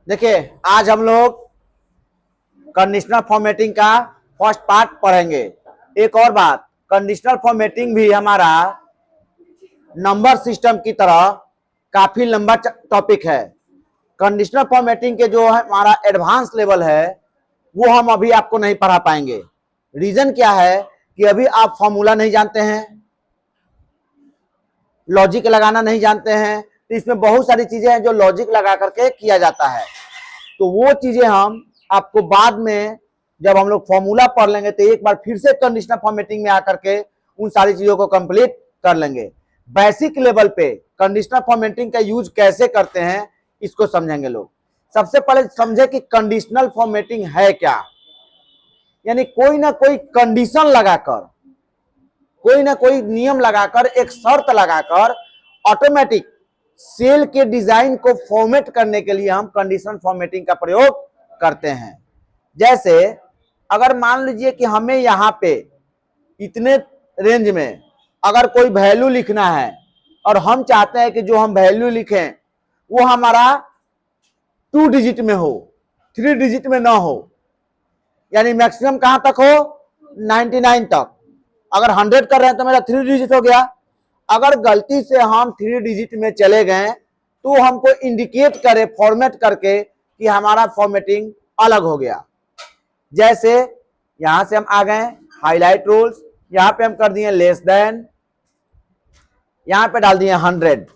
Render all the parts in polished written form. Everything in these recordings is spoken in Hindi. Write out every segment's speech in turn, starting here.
देखिए, आज हम लोग कंडीशनल फॉर्मेटिंग का फर्स्ट पार्ट पढ़ेंगे। एक और बात, कंडीशनल फॉर्मेटिंग भी हमारा नंबर सिस्टम की तरह काफी लंबा टॉपिक है। कंडीशनल फॉर्मेटिंग के जो है हमारा एडवांस लेवल है वो हम अभी आपको नहीं पढ़ा पाएंगे। रीजन क्या है कि अभी आप फॉर्मूला नहीं जानते हैं, लॉजिक लगाना नहीं जानते हैं, तो इसमें बहुत सारी चीजें हैं जो लॉजिक लगा करके किया जाता है। तो वो चीजें हम आपको बाद में जब हम लोग फॉर्मूला पढ़ लेंगे तो एक बार फिर से कंडीशनल फॉर्मेटिंग में आकर के उन सारी चीजों को कंप्लीट कर लेंगे। बेसिक लेवल पे कंडीशनल फॉर्मेटिंग का यूज कैसे करते हैं इसको समझेंगे लोग। सबसे पहले समझे कि कंडीशनल फॉर्मेटिंग है क्या। यानी कोई ना कोई कंडीशन लगाकर, कोई ना कोई नियम लगाकर, एक शर्त लगाकर ऑटोमेटिक सेल के डिजाइन को फॉर्मेट करने के लिए हम कंडीशनल फॉर्मेटिंग का प्रयोग करते हैं। जैसे अगर मान लीजिए कि हमें यहां पे इतने रेंज में अगर कोई वैल्यू लिखना है और हम चाहते हैं कि जो हम वैल्यू लिखें वो हमारा 2 डिजिट में हो, 3 डिजिट में ना हो, यानी मैक्सिमम कहां तक हो, 99 तक। अगर 100 कर रहे हैं तो मेरा 3 डिजिट हो गया। अगर गलती से हम 3 डिजिट में चले गए तो हमको इंडिकेट करे फॉर्मेट करके कि हमारा फॉर्मेटिंग अलग हो गया। जैसे यहां से हम आ गए हाईलाइट रूल्स, यहां पे हम कर दिए लेस देन, यहां पे डाल दिए 100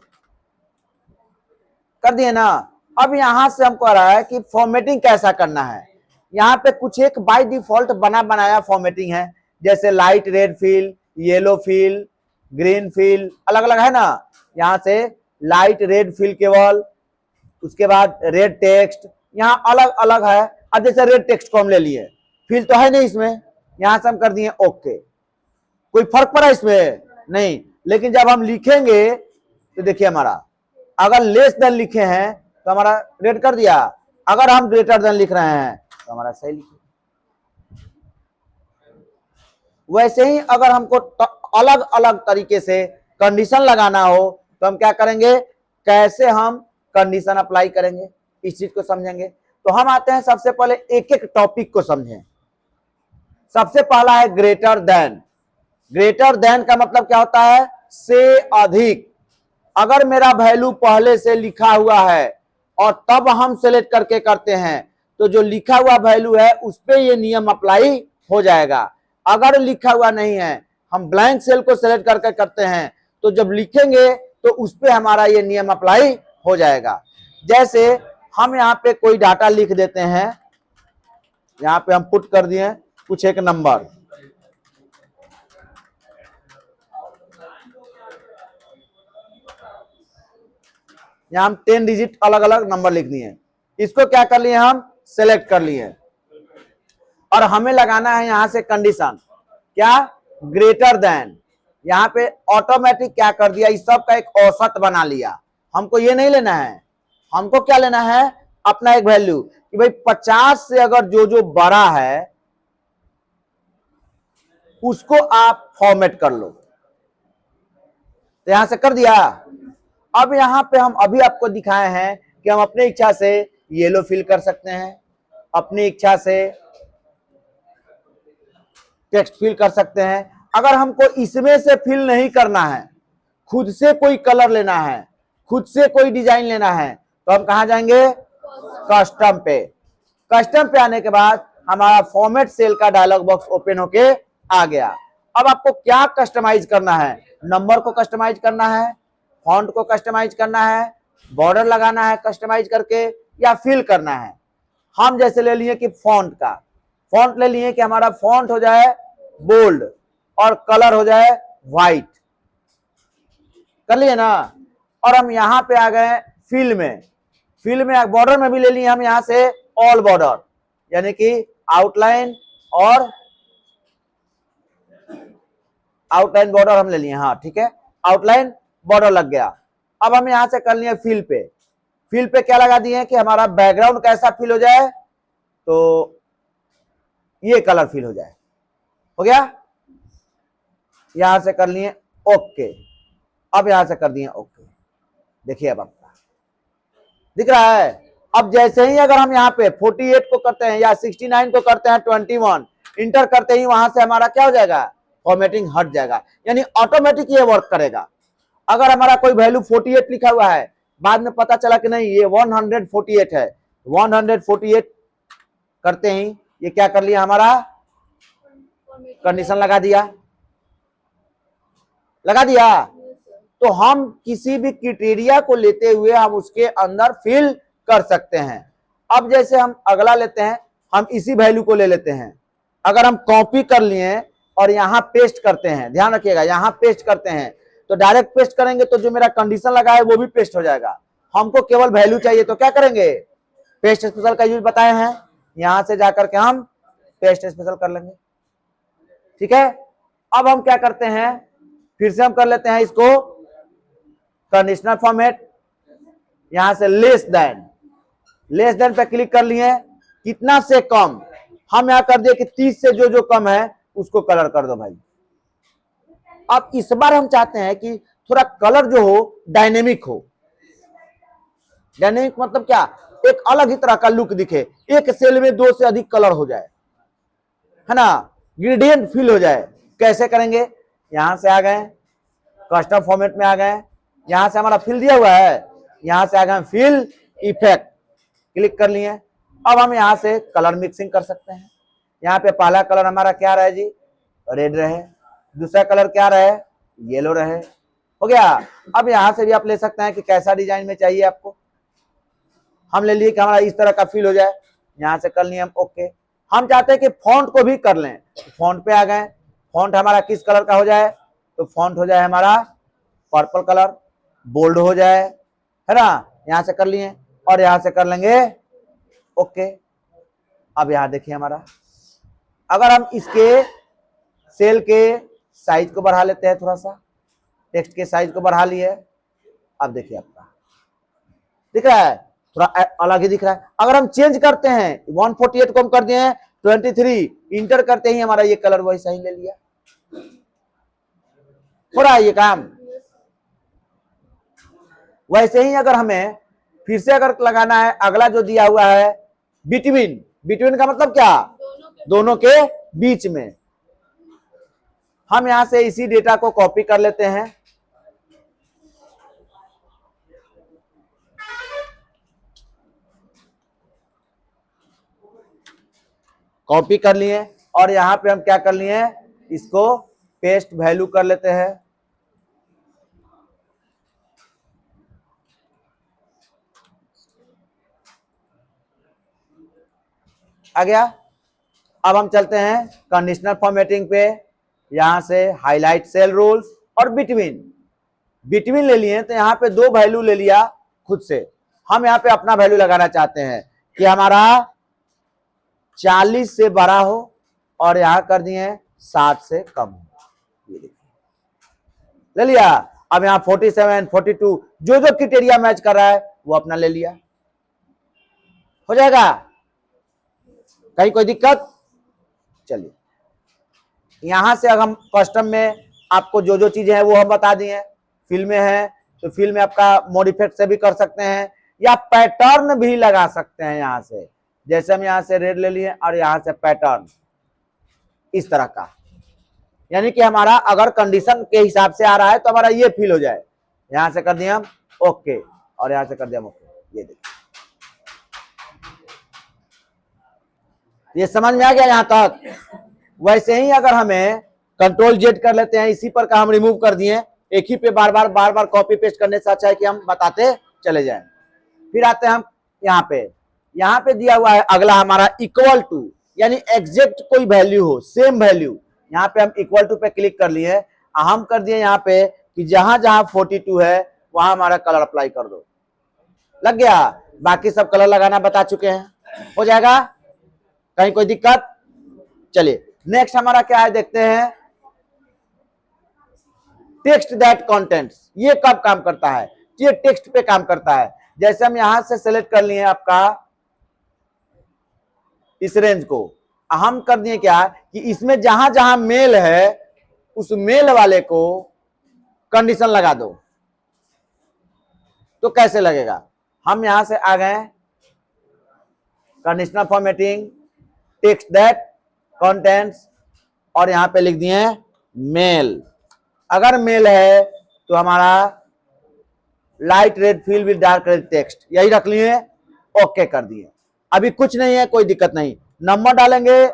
कर दिए ना। अब यहां से हमको आ रहा है कि फॉर्मेटिंग कैसा करना है। यहां पे कुछ एक बाय डिफॉल्ट बना बनाया फॉर्मेटिंग है, जैसे light red feel, yellow feel, green feel, अलग अलग है ना। यहां से लाइट रेड फील केवल, उसके बाद रेड टेक्स्ट, यहाँ अलग अलग है। अब जैसे रेड टेक्स्ट को हम ले लिए, फील तो है नहीं इसमें, यहां से हम कर दिए ओके। कोई फर्क पड़ा इसमें? नहीं। लेकिन जब हम लिखेंगे तो देखिए हमारा अगर लेस देन लिखे हैं तो हमारा रेड कर दिया, अगर हम ग्रेटर देन लिख रहे हैं तो हमारा सही लिखे। वैसे ही अगर हमको अलग अलग तरीके से कंडीशन लगाना हो तो हम क्या करेंगे, कैसे हम कंडीशन अप्लाई करेंगे, इस चीज को समझेंगे। तो हम आते हैं सबसे पहले एक एक टॉपिक को समझें। सबसे पहला है ग्रेटर देन। ग्रेटर देन का मतलब क्या होता है, से अधिक। अगर मेरा वैल्यू पहले से लिखा हुआ है और तब हम सेलेक्ट करके करते हैं तो जो लिखा हुआ वैल्यू है उस पर यह नियम अप्लाई हो जाएगा। अगर लिखा हुआ नहीं है, हम ब्लैंक सेल को सेलेक्ट करके करते हैं तो जब लिखेंगे तो उस पर हमारा ये नियम अप्लाई हो जाएगा। जैसे हम यहाँ पे कोई डाटा लिख देते हैं, यहाँ पे हम पुट कर दिए कुछ एक नंबर, यहाँ हम 10 डिजिट अलग अलग नंबर लिख दिए। इसको क्या कर लिए, हम सेलेक्ट कर लिए और हमें लगाना है यहां से कंडीशन क्या, ग्रेटर देन। यहाँ पे ऑटोमेटिक क्या कर दिया, इस सब का एक औसत बना लिया। हमको ये नहीं लेना है, हमको क्या लेना है, अपना एक वैल्यू कि भाई 50 से अगर जो जो बड़ा है उसको आप फॉर्मेट कर लो। तो यहां से कर दिया। अब यहां पे हम अभी आपको दिखाए हैं कि हम अपनी इच्छा से येलो फिल कर सकते हैं, अपनी इच्छा से टेक्स्ट फिल कर सकते हैं। अगर हमको इसमें से फिल नहीं करना है, खुद से कोई कलर लेना है, खुद से कोई डिजाइन लेना है, तो हम कहां जाएंगे, कस्टम पे। कस्टम पे आने के बाद हमारा फॉर्मेट सेल का डायलॉग बॉक्स ओपन होके आ गया। अब आपको क्या कस्टमाइज करना है, नंबर को कस्टमाइज करना है, फॉन्ट को कस्टमाइज करना है, बॉर्डर लगाना है कस्टमाइज करके, या फिल करना है। हम जैसे ले लिए कि फॉन्ट का, फॉन्ट ले लिए कि हमारा फॉन्ट हो जाए बोल्ड और कलर हो जाए व्हाइट, कर लिए ना। और हम यहां पे आ गए फिल में, फिल में बॉर्डर में भी ले लिए हम यहां से ऑल बॉर्डर, यानी कि आउटलाइन और आउटलाइन बॉर्डर हम ले लिए। हाँ ठीक है, आउटलाइन बॉर्डर लग गया। अब हम यहां से कर लिए फिल पे। फिल पे क्या लगा दिए कि हमारा बैकग्राउंड कैसा फिल हो जाए, तो ये कलर फिल हो जाए, हो गया। यहां से कर लिए ओके। अब यहां से कर दिए ओके। देखिए अब आपका दिख रहा है, अब जैसे ही अगर हम यहाँ पे 48 को करते हैं या 69 को करते हैं 21 इंटर करते ही वहां से हमारा क्या हो जाएगा, फॉर्मेटिंग हट जाएगा, यानी ऑटोमेटिक ये वर्क करेगा। अगर हमारा कोई वैल्यू 48 लिखा हुआ है, बाद में पता चला कि नहीं ये 148 है, 148 करते ही ये क्या कर लिया, हमारा कंडीशन लगा दिया, तो हम किसी भी क्राइटेरिया को लेते हुए हम उसके अंदर फिल कर सकते हैं। अब जैसे हम अगला लेते हैं, हम इसी वैल्यू को ले लेते हैं, अगर हम कॉपी कर लिए और यहां पेस्ट करते हैं, ध्यान रखिएगा यहां पेस्ट करते हैं, तो डायरेक्ट पेस्ट करेंगे तो जो मेरा कंडीशन लगा है वो भी पेस्ट हो जाएगा। हमको केवल वैल्यू चाहिए तो क्या करेंगे, पेस्ट स्पेशल का यूज बताए हैं, यहां से जाकर के हम पेस्ट स्पेशल कर लेंगे। ठीक है, अब हम क्या करते हैं, फिर से हम कर लेते हैं इसको कंडीशनल फॉर्मेट, यहां से लेस देन पे क्लिक कर लिए, कितना से कम, हम यहां कर दिए कि 30 से जो कम है उसको कलर कर दो भाई। अब इस बार हम चाहते हैं कि थोड़ा कलर जो हो डायनेमिक हो। डायनेमिक मतलब क्या, एक अलग ही तरह का लुक दिखे, एक सेल में 2 से अधिक कलर हो जाए, है ना, ग्रेडियंट फील हो जाए। कैसे करेंगे, यहां से आ गए कस्टम फॉर्मेट में आ गए, यहां से हमारा फिल दिया हुआ है, यहां से आ गए फिल इफेक्ट, क्लिक कर लिए। अब हम यहां से कलर मिक्सिंग कर सकते हैं। यहाँ पे पहला कलर हमारा क्या रहे जी, रेड रहे, दूसरा कलर क्या रहे, येलो रहे, हो गया। अब यहां से भी आप ले सकते हैं कि कैसा डिजाइन में चाहिए आपको, हम ले लिए कि हमारा इस तरह का फील हो जाए, यहां से कर लिए हम ओके। हम चाहते हैं कि फॉन्ट को भी कर लें, फॉन्ट पे आ गए, फॉन्ट हमारा किस कलर का हो जाए, तो फॉन्ट हो जाए हमारा पर्पल कलर, बोल्ड हो जाए, है ना, यहां से कर लिए और यहां से कर लेंगे ओके। अब यहां देखिए हमारा, अगर हम इसके सेल के साइज को बढ़ा लेते हैं, थोड़ा सा टेक्स्ट के साइज को बढ़ा लिए, अब देखिए आपका दिख रहा है, थोड़ा अलग ही दिख रहा है। अगर हम चेंज करते हैं 148 को हम कर दिए हैं 23, इंटर करते ही हमारा ये कलर वैसा ही ले लिया, हो रहा है ये काम। वैसे ही अगर हमें फिर से अगर लगाना है, अगला जो दिया हुआ है बिटवीन का मतलब क्या, दोनों के बीच में, हम यहां से इसी डेटा को कॉपी कर लेते हैं, कॉपी कर लिए और यहां पे हम क्या कर लिए, इसको पेस्ट वैल्यू कर लेते हैं, आ गया। अब हम चलते हैं कंडीशनल फॉर्मेटिंग पे, यहां से हाईलाइट सेल रूल्स और बिटवीन ले लिए, तो यहां पे 2 वैल्यू ले लिया खुद से, हम यहां पे अपना वैल्यू लगाना चाहते हैं कि हमारा 40 से बड़ा हो और यहां कर दिए 60 से कम हो, ये देखिए ले लिया। अब यहां 47 42 जो क्राइटेरिया मैच कर रहा है वो अपना ले लिया, हो जाएगा, कहीं कोई दिक्कत। चलिए यहां से अगर हम कस्टम में आपको जो चीजें हैं वो हम बता दिए, फिल में है तो फिल में आपका मॉडिफाइड से भी कर सकते हैं या पैटर्न भी लगा सकते हैं। यहां से जैसे हम यहां से रेड ले लिए और यहां से पैटर्न इस तरह का, यानी कि हमारा अगर कंडीशन के हिसाब से आ रहा है तो हमारा ये फील हो जाए, यहां से कर दिया हम ओके और यहां से कर दिया हम ओके, ये देखिए ये समझ में आ गया यहां तक। वैसे ही अगर हमें कंट्रोल जेड कर लेते हैं, इसी पर का हम रिमूव कर दिए, एक ही पे बार बार कॉपी पेस्ट करने से अच्छा है कि हम बताते चले जाएं। फिर आते हैं हम यहाँ पे दिया हुआ है अगला हमारा इक्वल टू, यानी एग्जैक्ट कोई वैल्यू हो, सेम वैल्यू, यहाँ पे हम इक्वल टू पे क्लिक कर लिए, हम कर दिए यहाँ पे कि जहां जहां 42 है वहां हमारा कलर अप्लाई कर दो, लग गया। बाकी सब कलर लगाना बता चुके हैं, हो जाएगा, कहीं कोई दिक्कत। चलिए नेक्स्ट हमारा क्या है देखते हैं, टेक्स्ट दैट कंटेंट्स, ये कब काम करता है, ये टेक्स्ट पे काम करता है। जैसे हम यहां से सेलेक्ट कर लिए आपका इस रेंज को, हम कर दिए क्या कि इसमें जहां जहां मेल है उस मेल वाले को कंडीशन लगा दो, तो कैसे लगेगा, हम यहां से आ गए conditional formatting, text that contents, और यहां पे लिख दिए मेल। अगर मेल है तो हमारा light red field with dark red text, यही रख लिए, ओके कर दिए। अभी कुछ नहीं है, कोई दिक्कत नहीं, नंबर डालेंगे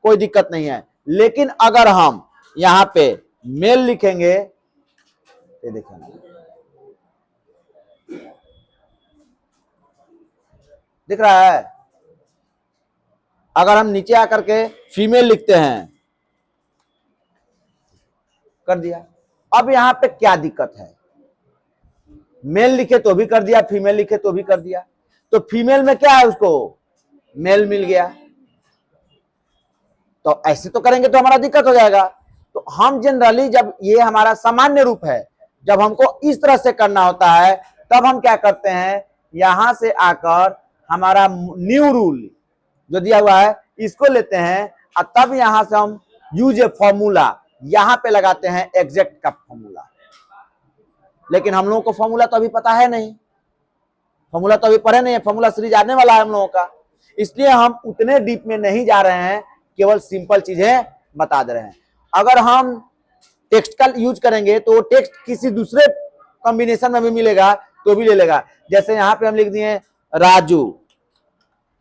कोई दिक्कत नहीं है। लेकिन अगर हम यहां पे मेल लिखेंगे, ये देखेंगे, दिख रहा है? अगर हम नीचे आकर के फीमेल लिखते हैं, कर दिया। अब यहां पे क्या दिक्कत है? मेल लिखे तो भी कर दिया, फीमेल लिखे तो भी कर दिया। तो फीमेल में क्या है, उसको मेल मिल गया, तो ऐसे तो करेंगे तो हमारा दिक्कत हो जाएगा। तो हम जनरली, जब ये हमारा सामान्य रूप है, जब हमको इस तरह से करना होता है, तब हम क्या करते हैं, यहां से आकर हमारा न्यू रूल जो दिया हुआ है इसको लेते हैं, और तब यहां से हम यूज ए फॉर्मूला, यहां पे लगाते हैं एग्जैक्ट का फॉर्मूला। लेकिन हम लोगों को फॉर्मूला तो अभी पता है नहीं, फॉर्मूला तो अभी पढ़े नहीं है, फॉर्मूला सीरीज आने वाला है हम लोगों का, इसलिए हम उतने डीप में नहीं जा रहे हैं, केवल सिंपल चीजें बता दे रहे हैं। अगर हम टेक्स्ट का यूज करेंगे तो टेक्स्ट किसी दूसरे कॉम्बिनेशन में भी मिलेगा तो भी ले लेगा। जैसे यहां पे हम लिख दिए राजू,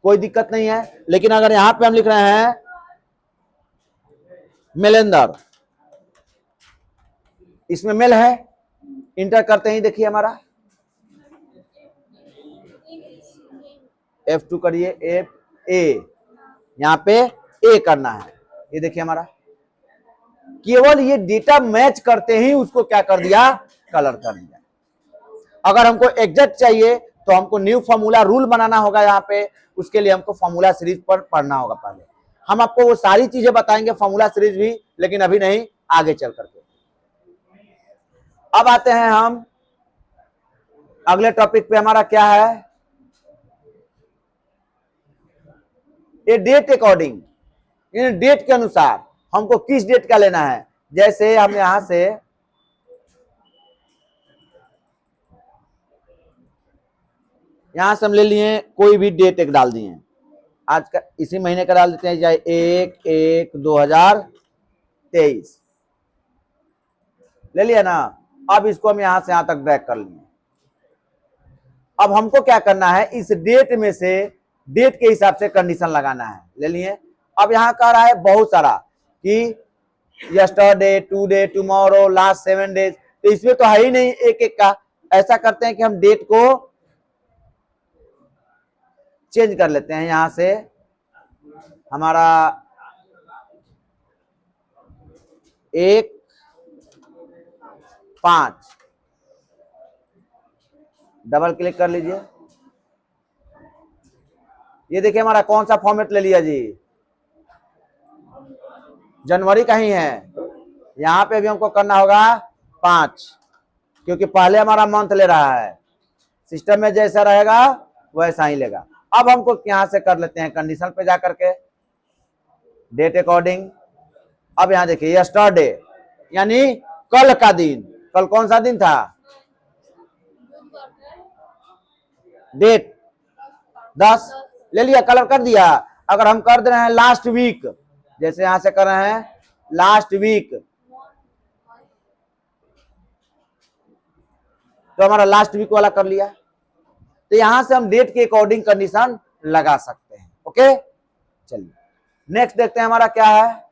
कोई दिक्कत नहीं है। लेकिन अगर यहां पे हम लिख रहे हैं मेलेंदर, इसमें मेल है, इंटर करते ही देखिए हमारा F2 करिए, F A, यहां पे A करना है। ये देखिए हमारा केवल ये डेटा मैच करते ही उसको क्या कर दिया, कलर कर दिया। अगर हमको एग्जैक्ट चाहिए तो हमको न्यू फॉर्मूला रूल बनाना होगा यहाँ पे, उसके लिए हमको फॉर्मूला सीरीज पर पढ़ना होगा पहले। हम आपको वो सारी चीजें बताएंगे फॉर्मूला सीरीज भी, लेकिन अभी नहीं, आगे चल करके। अब आते हैं हम अगले टॉपिक पे, हमारा क्या है, ये डेट अकॉर्डिंग, इन डेट के अनुसार हमको किस डेट का लेना है। जैसे हम यहां से हम ले लिए कोई भी डेट एक डाल दिए, आज का इसी महीने का डाल देते हैं, चाहे 1/1/2023 ले लिया ना। अब इसको हम यहां से यहां तक ड्रैग कर लिए। अब हमको क्या करना है, इस डेट में से डेट के हिसाब से कंडीशन लगाना है, ले लिए। अब यहां कह रहा है बहुत सारा कि yesterday, today, tomorrow, last 7 days, तो इसमें तो है ही नहीं एक एक का। ऐसा करते हैं कि हम डेट को चेंज कर लेते हैं, यहां से हमारा 1/5 डबल क्लिक कर लीजिए। ये देखिए हमारा कौन सा फॉर्मेट ले लिया जी, जनवरी का ही है। यहां पे भी हमको करना होगा 5, क्योंकि पहले हमारा मंथ ले रहा है, सिस्टम में जैसा रहेगा वैसा ही लेगा। अब हमको यहां से कर लेते हैं कंडीशन पे जाकर के डेट अकॉर्डिंग। अब यहां देखिए यस्टरडे यानी कल का दिन, कल कौन सा दिन था, डेट 10 ले लिया, कलर कर दिया। अगर हम कर दे रहे हैं लास्ट वीक, जैसे यहां से कर रहे हैं लास्ट वीक, तो हमारा लास्ट वीक वाला कर लिया। तो यहां से हम डेट के अकॉर्डिंग कंडीशन लगा सकते हैं। ओके, चलिए नेक्स्ट देखते हैं हमारा क्या है,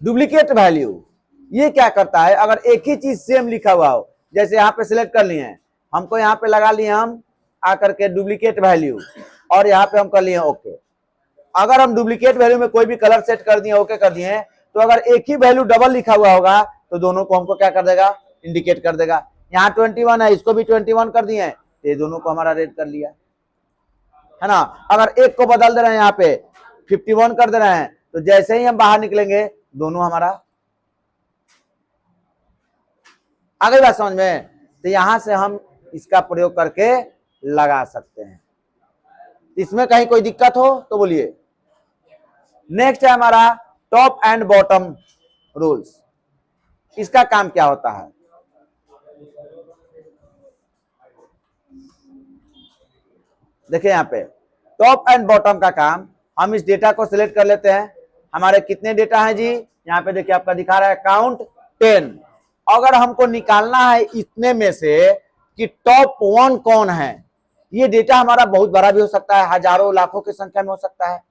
डुप्लीकेट वैल्यू। ये क्या करता है, अगर एक ही चीज सेम लिखा हुआ हो, जैसे यहाँ पे सिलेक्ट कर लिए हैं, हमको यहाँ पे लगा लिए हम आकर के डुप्लीकेट वैल्यू, और यहाँ पे हम कर लिए ओके। अगर हम डुप्लीकेट वैल्यू में कोई भी कलर सेट कर दिए, ओके कर दिए, तो अगर एक ही वैल्यू डबल लिखा हुआ होगा तो दोनों को हमको क्या कर देगा, इंडिकेट कर देगा। यहाँ 21 है, इसको भी 21 कर दिए, तो ये दोनों को हमारा रेड कर लिया है ना। अगर एक को बदल दे रहे हैं, यहाँ पे 51 कर दे रहे हैं, तो जैसे ही हम बाहर निकलेंगे दोनों हमारा, आ गई बात समझ में। तो यहां से हम इसका प्रयोग करके लगा सकते हैं, इसमें कहीं कोई दिक्कत हो तो बोलिए। नेक्स्ट है हमारा टॉप एंड बॉटम रूल्स। इसका काम क्या होता है, देखिए यहाँ पे टॉप एंड बॉटम का काम, हम इस डेटा को सिलेक्ट कर लेते हैं। हमारे कितने डेटा है जी, यहाँ पे देखिए आपका दिखा रहा है काउंट 10। अगर हमको निकालना है इतने में से कि टॉप 1 कौन है, ये डेटा हमारा बहुत बड़ा भी हो सकता है, हजारों लाखों की संख्या में हो सकता है,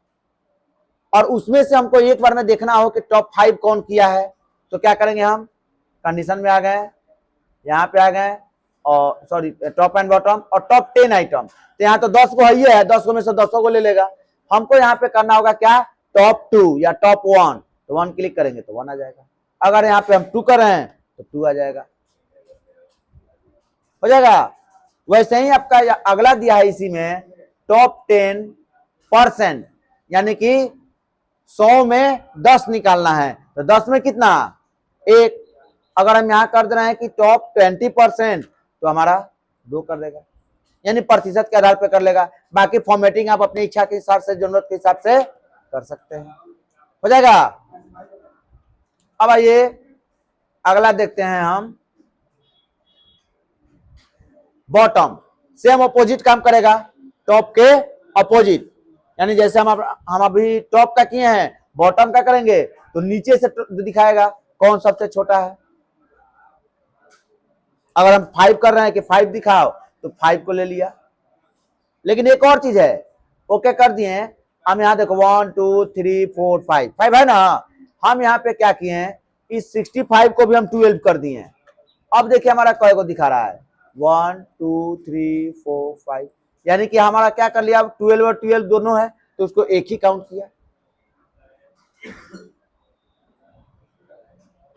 और उसमें से हमको एक बार में देखना हो कि टॉप 5 कौन किया है, तो क्या करेंगे, हम कंडीशन में आ गए, यहाँ पे आ गए, और सॉरी टॉप एंड बॉटम और टॉप 10 आइटम, तो यहाँ तो 10 को है, 10 को में से 10 को ले लेगा। हमको यहाँ पे करना होगा क्या, टॉप 2 या टॉप 1, तो 1 क्लिक करेंगे तो 1 आ जाएगा। अगर यहाँ पे हम 2 कर रहे हैं तो 2 आ जाएगा, हो जाएगा। वैसे ही आपका अगला दिया है इसी में टॉप 10%, यानी कि 100 में 10 निकालना है, तो 10 में कितना, 1। अगर हम यहां कर दे रहे हैं कि टॉप 20%, तो हमारा 2 कर देगा, यानी प्रतिशत के आधार पर कर लेगा। बाकी फॉर्मेटिंग आप अपनी इच्छा के हिसाब से, जरूरत के हिसाब से कर सकते हैं, हो जाएगा। अब आइए अगला देखते हैं हम, बॉटम। सेम अपोजिट काम करेगा, टॉप के अपोजिट, यानी जैसे हम अभी टॉप का किए हैं, बॉटम का करेंगे तो नीचे से दिखाएगा कौन सबसे छोटा है। अगर हम 5 कर रहे हैं कि 5 दिखाओ, तो 5 को ले लिया। लेकिन एक और चीज है, ओके कर दिए, हम यहाँ देखो 1 2 3 4 5 है ना, हम यहाँ पे क्या किए हैं, इस 65 को भी हम 12 कर दिए। अब देखिए हमारा कई को दिखा रहा है, 1 2 3 4 5, यानी कि हमारा क्या कर लिया, 12 और 12 दोनों है, तो उसको एक ही काउंट किया,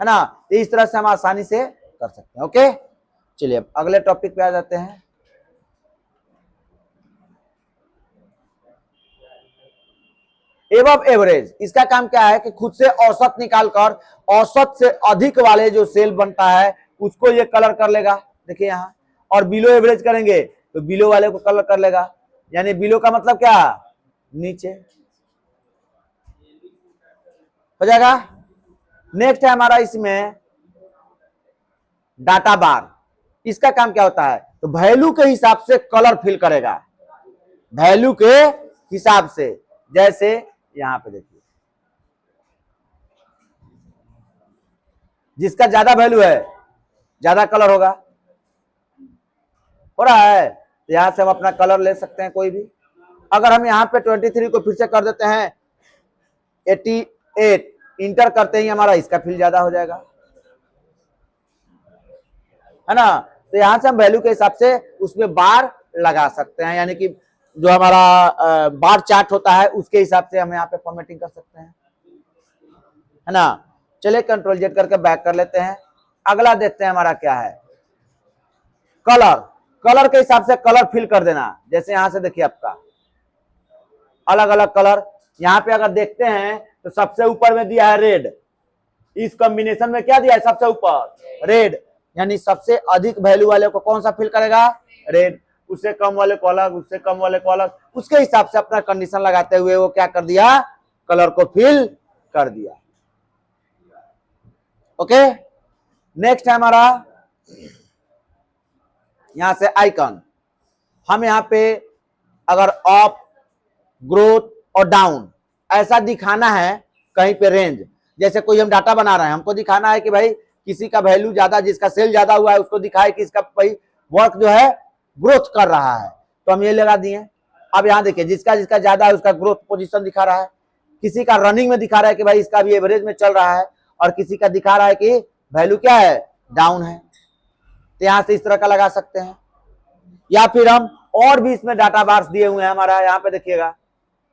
है ना। तो इस तरह से हम आसानी से कर सकते हैं। ओके, चलिए अब अगले टॉपिक पे आ जाते हैं। एवब एवरेज, इसका काम क्या है कि खुद से औसत निकालकर औसत से अधिक वाले जो सेल बनता है उसको ये कलर कर लेगा, देखिए यहाँ। और बिलो एवरेज करेंगे तो बिलो वाले को कलर कर लेगा, यानी बिलो का मतलब क्या, नीचे, हो जाएगा। नेक्स्ट है हमारा इसमें डाटा बार। इसका काम क्या होता है, तो वैल्यू के हिसाब से कलर फिल करेगा, वैल्यू के हिसाब से। जैसे यहां पे देखिए, जिसका ज्यादा वैल्यू है ज्यादा कलर होगा, हो रहा है। तो यहां से हम अपना कलर ले सकते हैं कोई भी। अगर हम यहाँ पे 23 को फिर से कर देते हैं 88, इंटर करते ही हमारा इसका फिल ज्यादा हो जाएगा, है ना। तो यहां से हम वैल्यू के हिसाब से उसमें बार लगा सकते हैं, यानी कि जो हमारा बार चार्ट होता है उसके हिसाब से हम यहाँ पे फॉर्मेटिंग कर सकते हैं, है ना। चलिए कंट्रोल जेड करके बैक कर लेते हैं। अगला देखते हैं हमारा क्या है, कलर। कलर के हिसाब से कलर फिल कर देना। जैसे यहां से देखिए आपका अलग अलग कलर, यहाँ पे अगर देखते हैं तो सबसे ऊपर में दिया है रेड, इस कॉम्बिनेशन में क्या दिया है सबसे ऊपर, रेड, यानी सबसे अधिक वैल्यू वाले को कौन सा फिल करेगा, रेड। उससे कम वाले को अलग, उससे कम वाले को अलग, उसके हिसाब से अपना कंडीशन लगाते हुए वो क्या कर दिया, कलर को फिल कर दिया। ओके, नेक्स्ट है हमारा यहां से आइकन। हम यहाँ पे अगर अप, ग्रोथ और डाउन ऐसा दिखाना है कहीं पे रेंज, जैसे कोई हम डाटा बना रहे हैं, हमको दिखाना है कि भाई किसी का वैल्यू ज्यादा, जिसका सेल ज्यादा हुआ है उसको दिखाए कि इसका भाई वर्क जो है ग्रोथ कर रहा है, तो हम ये लगा दिए। अब यहाँ देखिए जिसका जिसका ज्यादा है उसका ग्रोथ पोजीशन दिखा रहा है, किसी का रनिंग में दिखा रहा है कि भाई इसका भी एवरेज में चल रहा है, और किसी का दिखा रहा है कि वैल्यू क्या है, डाउन है। तो यहां से इस तरह का लगा सकते हैं, या फिर हम और भी इसमें डाटा बार्स दिए हुए हैं हमारा, यहाँ पे देखिएगा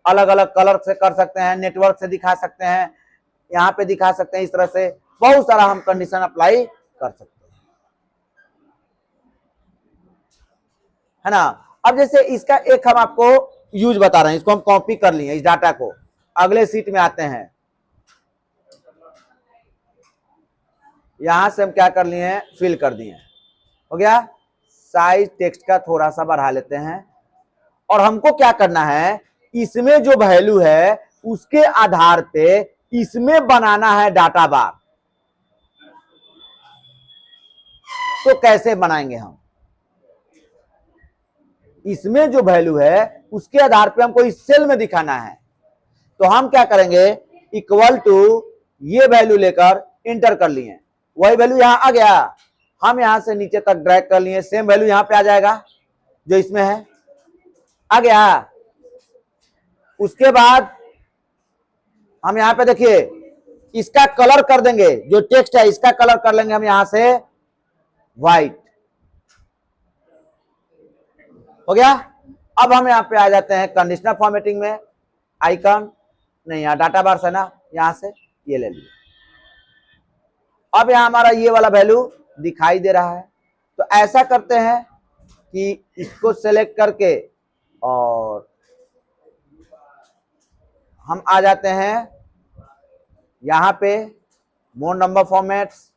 अलग अलग कलर से कर सकते हैं, नेटवर्क से दिखा सकते हैं, यहाँ पे दिखा सकते हैं, इस तरह से बहुत सारा हम कंडीशन अप्लाई कर सकते हैं, है ना। अब जैसे इसका एक हम आपको यूज बता रहे हैं, इसको हम कॉपी कर लिए इस डाटा को, अगले सीट में आते हैं। यहां से हम क्या कर लिए हैं, फिल कर दिए, हो गया। साइज टेक्स्ट का थोड़ा सा बढ़ा लेते हैं, और हमको क्या करना है, इसमें जो वैल्यू है उसके आधार पे इसमें बनाना है डाटा बार। तो कैसे बनाएंगे हम, इसमें जो वैल्यू है उसके आधार पे हमको इस सेल में दिखाना है। तो हम क्या करेंगे, इक्वल टू ये वैल्यू लेकर इंटर कर लिए, वही वैल्यू यहां आ गया, हम यहां से नीचे तक ड्रैग कर लिए, सेम वैल्यू यहां पे आ जाएगा जो इसमें है, आ गया। उसके बाद हम यहां पे देखिए इसका कलर कर देंगे, जो टेक्स्ट है इसका कलर कर लेंगे हम यहां से व्हाइट, हो गया। अब हम यहां पे आ जाते हैं कंडीशनल फॉर्मेटिंग में, आइकन नहीं, यहां डाटा बार है ना, यहां से ये ले लिया। अब यहां हमारा ये वाला वैल्यू दिखाई दे रहा है। तो ऐसा करते हैं कि इसको सेलेक्ट करके और हम आ जाते हैं यहां पे मोर नंबर फॉर्मेट्स,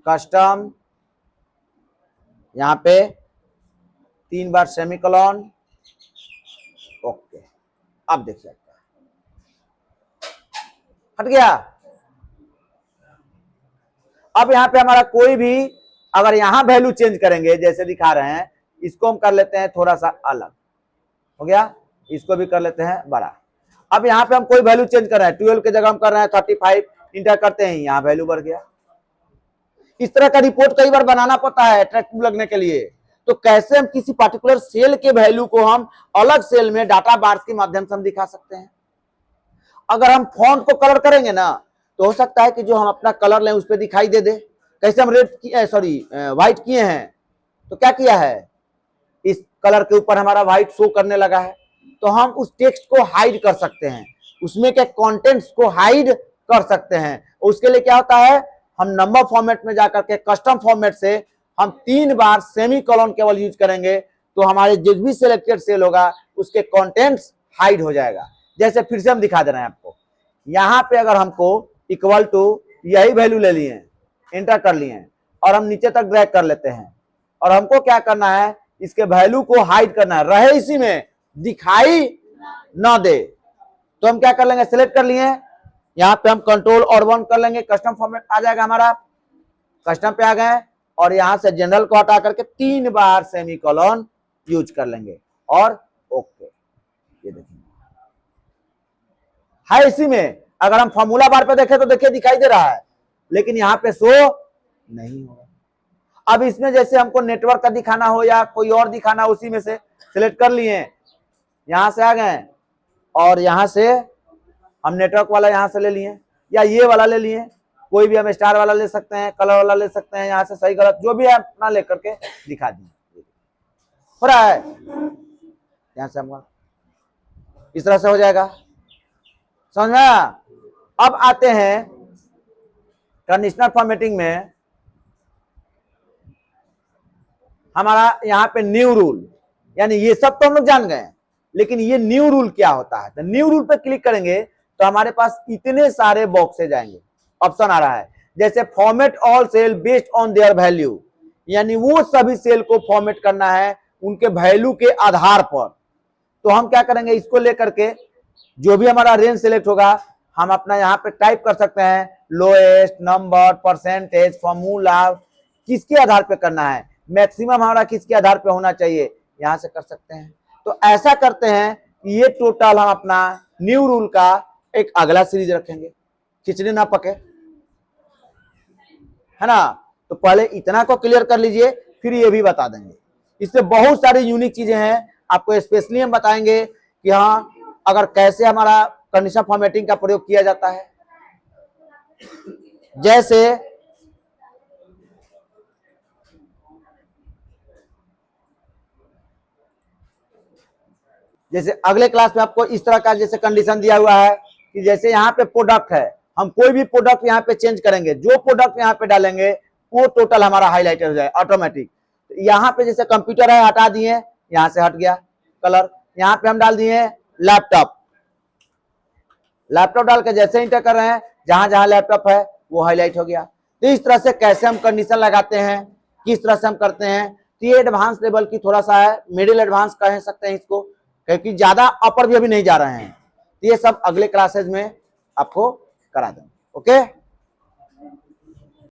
कस्टम, यहां पे 3 बार सेमीकोलन, ओके। अब देखिए हट गया। अब यहां पे हमारा कोई भी अगर यहां वैल्यू चेंज करेंगे, जैसे दिखा रहे हैं, इसको हम कर लेते हैं थोड़ा सा अलग, हो गया। इसको भी कर लेते हैं बड़ा। अब यहां पे हम कोई वैल्यू चेंज कर रहे हैं, 12 की जगह हम कर रहे हैं 35, इंटर करते हैं, यहां वैल्यू बढ़ गया। इस तरह का रिपोर्ट कई बार बनाना पड़ता है अट्रैक्टिव लगने के लिए। तो कैसे हम किसी पर्टिकुलर सेल के वैल्यू को हम अलग सेल में डाटा बार्स के माध्यम से हम दिखा सकते हैं। अगर हम फॉन्ट को कलर करेंगे ना, तो हो सकता है कि जो हम अपना कलर लें उस पर दिखाई दे दे। कैसे हम व्हाइट किए हैं, तो क्या किया है, इस कलर के ऊपर हमारा व्हाइट शो करने लगा है, तो हम उस टेक्स्ट को हाइड कर सकते हैं, उसमें के कंटेंट्स को हाइड कर सकते हैं। उसके लिए क्या होता है, हम नंबर फॉर्मेट में जाकर के कस्टम फॉर्मेट से हम 3 बार सेमीकोलन केवल यूज करेंगे, तो हमारे जो भी सिलेक्टेड सेल होगा उसके कंटेंट्स हाइड हो जाएगा। जैसे फिर से हम दिखा दे रहे हैं आपको, यहां पे अगर हमको इक्वल टू यही वैल्यू ले लिए, एंटर कर लिए और हम नीचे तक ड्रैग कर लेते हैं, और हमको क्या करना है, इसके वैल्यू को हाइड करना है, रहे इसी में, दिखाई ना दे। तो हम क्या कर लेंगे, सिलेक्ट कर लिए, यहां पे हम कंट्रोल और 1 कर लेंगे, कस्टम फॉर्मेट आ जाएगा हमारा, कस्टम पे आ गए और यहां से जनरल को हटा करके 3 बार सेमीकोलन यूज कर लेंगे और ओके। ये देखिए है इसी में। अगर हम फॉर्मूला बार पे देखें तो देखिए दिखाई दे रहा है, लेकिन यहां पे शो नहीं होगा। अब इसमें जैसे हमको नेटवर्क का दिखाना हो या कोई और दिखाना, उसी में से सिलेक्ट कर लिए, यहां से आ गए और यहां से हम नेटवर्क वाला यहां से ले लिए या ये वाला ले लिए, कोई भी हम स्टार वाला ले सकते हैं, कलर वाला ले सकते हैं, यहां से सही गलत जो भी है अपना लेकर के दिखा दिए, हो रहा है। यहां से हम इस तरह से हो जाएगा, समझ में आया। अब आते हैं कंडीशनल फॉर्मेटिंग में, हमारा यहां पे न्यू रूल, यानी ये सब तो हम लोग जान गए, लेकिन ये न्यू रूल क्या होता है। तो न्यू रूल पे क्लिक करेंगे तो हमारे पास इतने सारे बॉक्सेज आएंगे, ऑप्शन आ रहा है, जैसे format all sale based on their value, यानी वो सभी सेल को फॉर्मेट करना है उनके वैल्यू के आधार पर। तो हम क्या करेंगे, इसको लेकर के जो भी हमारा रेंज सिलेक्ट होगा हम अपना यहाँ पे टाइप कर सकते हैं, लोएस्ट, नंबर, परसेंटेज, फॉर्मूला, किसके आधार पे करना है, मैक्सिमम हमारा किसके आधार पे होना चाहिए, यहां से कर सकते हैं। तो ऐसा करते हैं कि ये टोटल हम अपना न्यू रूल का एक अगला सीरीज रखेंगे, खिचड़ी ना पके, है ना। तो पहले इतना को क्लियर कर लीजिए, फिर ये भी बता देंगे। इससे बहुत सारी यूनिक चीजें हैं, आपको स्पेशली हम बताएंगे कि हाँ अगर कैसे हमारा कंडीशनल फॉर्मेटिंग का प्रयोग किया जाता है। जैसे अगले क्लास में आपको इस तरह का जैसे कंडीशन दिया हुआ है कि जैसे यहाँ पे प्रोडक्ट है, हम कोई भी प्रोडक्ट यहाँ पे चेंज करेंगे, जो प्रोडक्ट यहाँ पे डालेंगे वो टोटल हमारा हाईलाइटेड हो जाए ऑटोमेटिक। तो यहाँ पे जैसे कंप्यूटर है, हटा दिए, यहाँ से हट गया कलर, यहाँ पे हम डाल दिए लैपटॉप, लैपटॉप डाल के जैसे इंटर कर रहे हैं, जहां जहां लैपटॉप है वो हाईलाइट हो गया। तो इस तरह से कैसे हम कंडीशन लगाते हैं, किस तरह से हम करते हैं, तो ये एडवांस लेवल की थोड़ा सा है, मिडिल एडवांस कह सकते हैं इसको, क्योंकि ज्यादा अपर भी अभी नहीं जा रहे हैं। तो ये सब अगले क्लासेज में आपको करा देंगे। ओके।